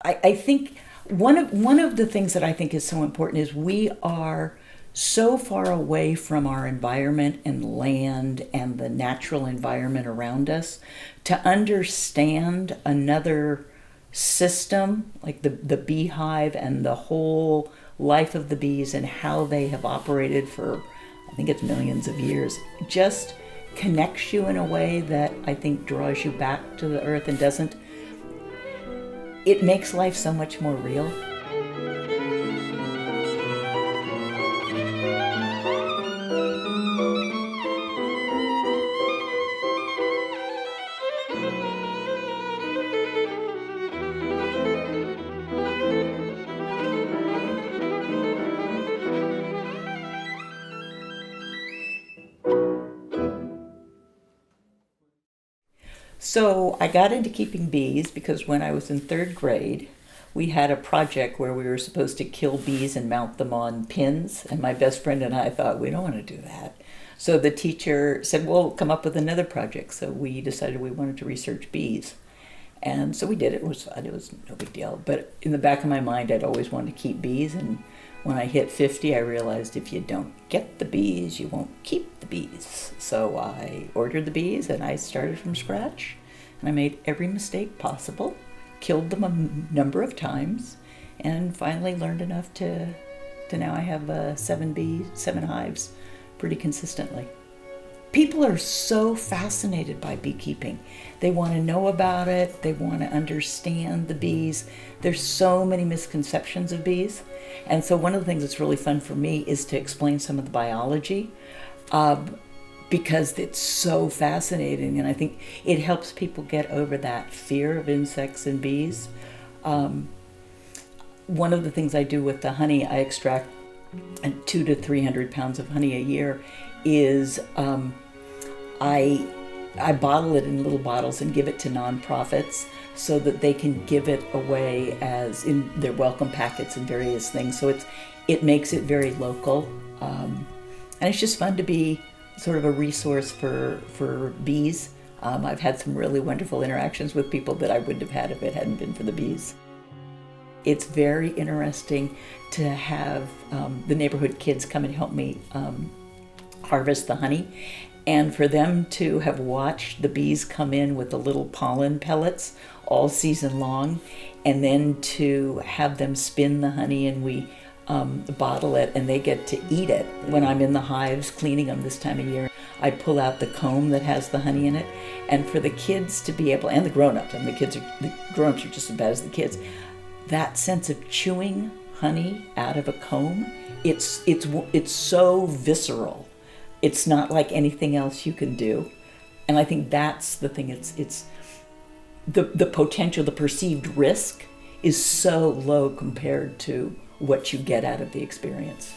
I think one of the things that I think is so important is we are so far away from our environment and land and the natural environment around us to understand another system like the beehive and the whole life of the bees and how they have operated for, I think it's millions of years, just connects you in a way that I think draws you back to the earth and doesn't, it makes life so much more real. So I got into keeping bees because when I was in third grade, we had a project where we were supposed to kill bees and mount them on pins. And my best friend and I thought, we don't want to do that. So the teacher said, well, come up with another project. So we decided we wanted to research bees. And so we did. It was fun. It was no big deal. But in the back of my mind, I'd always wanted to keep bees. And when I hit 50, I realized if you don't get the bees, you won't keep the bees. So I ordered the bees and I started from scratch. And I made every mistake possible, killed them a number of times, and finally learned enough to now I have 7 hives pretty consistently. People are so fascinated by beekeeping. They want to know about it. They want to understand the bees. There's so many misconceptions of bees. And so one of the things that's really fun for me is to explain some of the biology because it's so fascinating. And I think it helps people get over that fear of insects and bees. One of the things I do with the honey, I extract 200 to 300 pounds of honey a year, is I bottle it in little bottles and give it to nonprofits so that they can give it away as in their welcome packets and various things. So it makes it very local, and it's just fun to be sort of a resource for bees. I've had some really wonderful interactions with people that I wouldn't have had if it hadn't been for the bees. It's very interesting to have the neighborhood kids come and help me harvest the honey, and for them to have watched the bees come in with the little pollen pellets all season long, and then to have them spin the honey and we bottle it and they get to eat it. When I'm in the hives cleaning them this time of year, I pull out the comb that has the honey in it, and for the kids to be able, and the grown-ups, and the grown-ups are just as bad as the kids, that sense of chewing honey out of a comb, it's so visceral. It's not like anything else you can do. And I think that's the thing. It's the potential, the perceived risk is so low compared to what you get out of the experience.